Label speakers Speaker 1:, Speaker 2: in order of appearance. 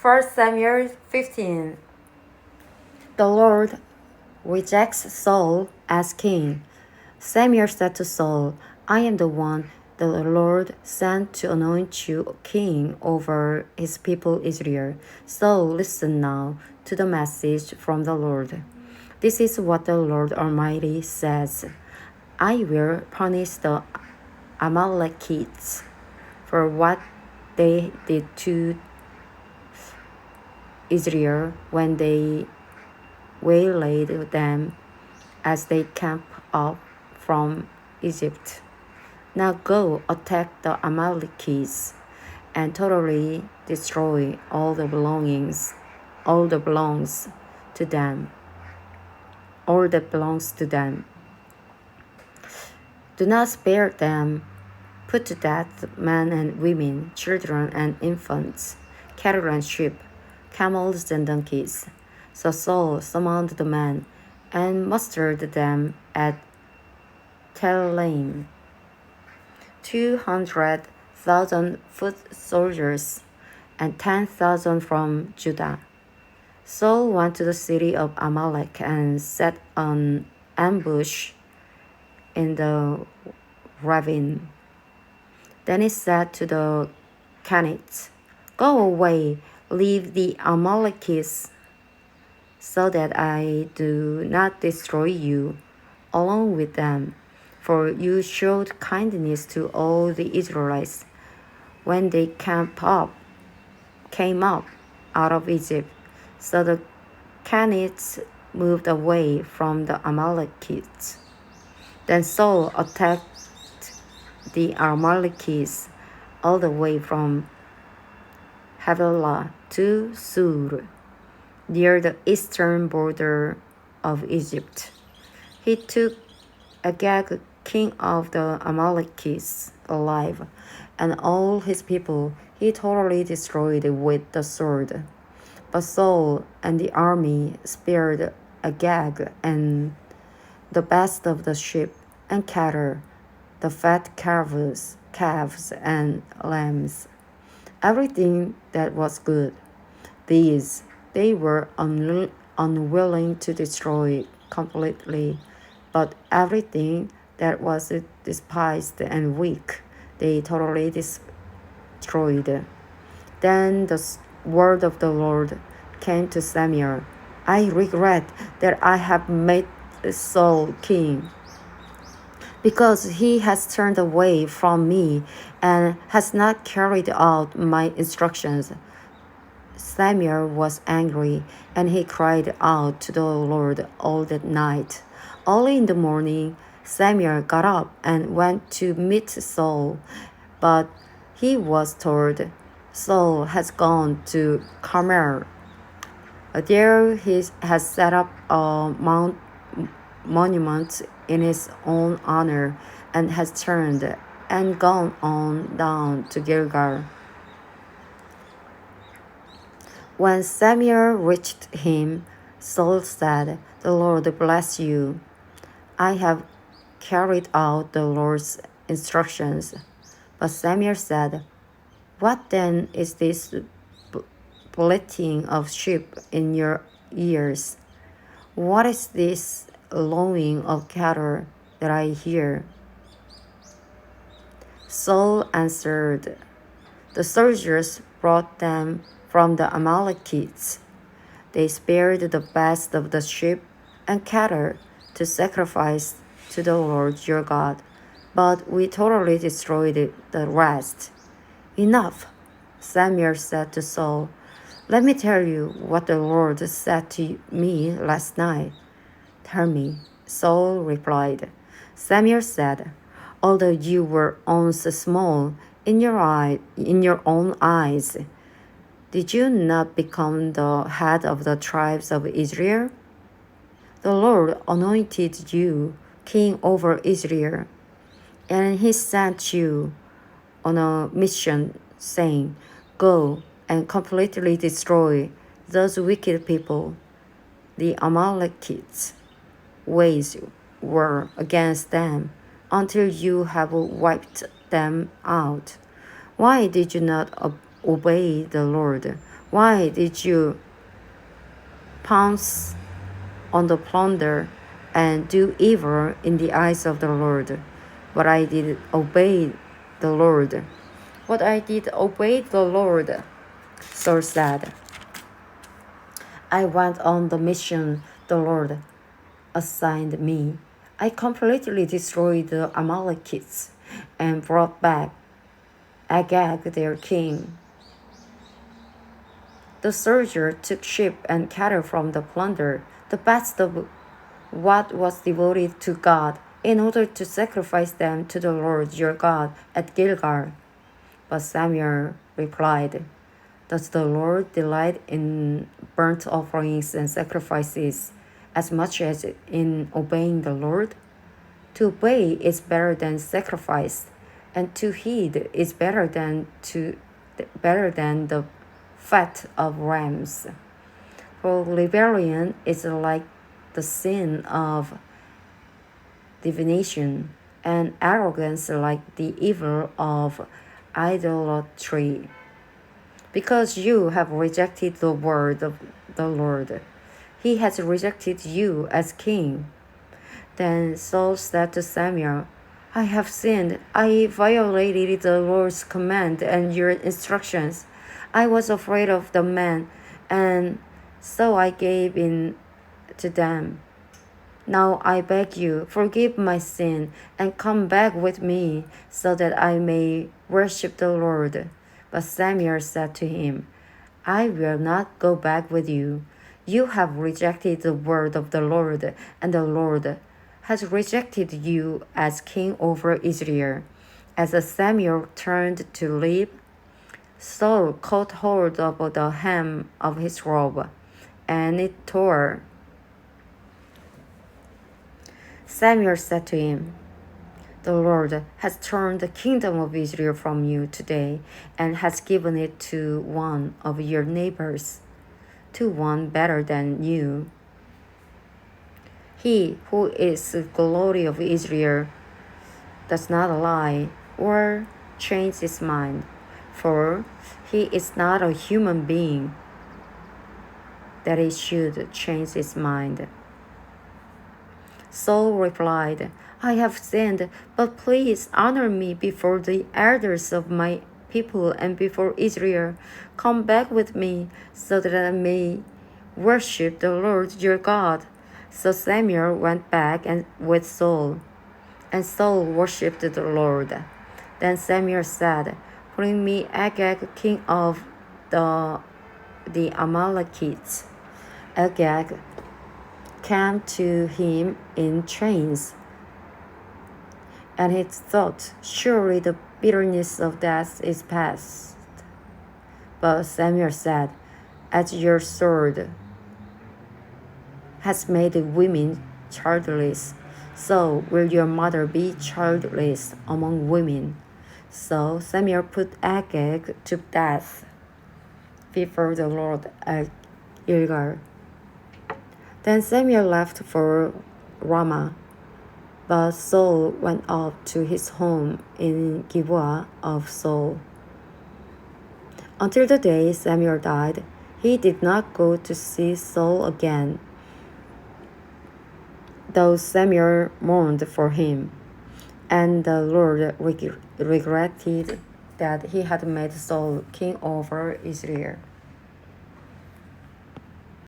Speaker 1: 1 Samuel 15. The Lord rejects Saul as king. Samuel said to Saul, I am the one the Lord sent to anoint you king over his people Israel. So listen now to the message from the Lord. This is what the Lord Almighty says. I will punish the Amalekites for what they did to Israel when they waylaid them as they camped up from Egypt. Now go attack the Amalekites and totally destroy all that belongs to them. All that belongs to them. Do not spare them. Put to death men and women, children and infants, cattle and sheep, camels and donkeys. So Saul summoned the men and mustered them at Telaim, 200,000 foot soldiers and 10,000 from Judah. Saul went to the city of Amalek and set an ambush in the ravine. Then he said to the Canaanites, Go away, leave the Amalekites, so that I do not destroy you along with them. For you showed kindness to all the Israelites when they came up out of Egypt. So the Canaanites moved away from the Amalekites. Then Saul attacked the Amalekites all the way from Havilah to Sur, near the eastern border of Egypt. He took Agag, king of the Amalekites, alive, and all his people he totally destroyed with the sword. But Saul and the army spared Agag and the best of the sheep and cattle, the fat calves and lambs, everything that was good. These they were unwilling to destroy completely, but everything that was despised and weak, they totally destroyed. Then the word of the Lord came to Samuel. I regret that I have made Saul king, because he has turned away from me and has not carried out my instructions. Samuel was angry, and he cried out to the Lord all that night. Early in the morning, Samuel got up and went to meet Saul, but he was told, Saul has gone to Carmel. There he has set up a monument in his own honor and has turned and gone on down to Gilgal. When Samuel reached him, Saul said, The Lord bless you. I have carried out the Lord's instructions. But Samuel said, What then is this bleating of sheep in your ears? What is this lowing of cattle that I hear? Saul answered, The soldiers brought them from the Amalekites. They spared the best of the sheep and cattle to sacrifice to the Lord your God, but we totally destroyed the rest. Enough, Samuel said to Saul. Let me tell you what the Lord said to me last night. Tell me, Saul replied. Samuel said, Although you were once small in your own eyes, did you not become the head of the tribes of Israel? The Lord anointed you king over Israel, and he sent you on a mission, saying, Go and completely destroy those wicked people. The Amalekites' ways were against them until you have wiped them out. Why did you not obey the Lord Why did you pounce on the plunder and do evil in the eyes of the Lord? But I did obey the Lord. What I did obey the Lord, Saul said. I went on the mission the Lord assigned me. I completely destroyed the Amalekites and brought back Agag their king. The soldier took sheep and cattle from the plunder, the best of what was devoted to God, in order to sacrifice them to the Lord your God at Gilgal. But Samuel replied, Does the Lord delight in burnt offerings and sacrifices as much as in obeying the Lord? To obey is better than sacrifice, and to heed is better than the fat of rams. For rebellion is like the sin of divination, and arrogance like the evil of idolatry. Because you have rejected the word of the Lord, he has rejected you as king. Then Saul said to Samuel, I have sinned. I violated the Lord's command and your instructions. I was afraid of the men, and so I gave in to them. Now I beg you, forgive my sin, and come back with me, so that I may worship the Lord. But Samuel said to him, I will not go back with you. You have rejected the word of the Lord, and the Lord has rejected you as king over Israel. As Samuel turned to leave, Saul caught hold of the hem of his robe, and it tore. Samuel said to him, The Lord has turned the kingdom of Israel from you today and has given it to one of your neighbors, to one better than you. He who is the glory of Israel does not lie or change his mind, for he is not a human being that he should change his mind. Saul replied, I have sinned, but please honor me before the elders of my people and before Israel. Come back with me, so that I may worship the Lord your God. So Samuel went back with Saul, and Saul worshipped the Lord. Then Samuel said, Bring me Agag, king of the Amalekites. Agag came to him in chains, and he thought, Surely the bitterness of death is past. But Samuel said, As your sword has made women childless, so will your mother be childless among women. So Samuel put Agag to death before the Lord at Gilgal. Then Samuel left for Ramah, but Saul went up to his home in Gibeah of Saul. Until the day Samuel died, he did not go to see Saul again, though Samuel mourned for him, and the Lord regretted that he had made Saul king over Israel.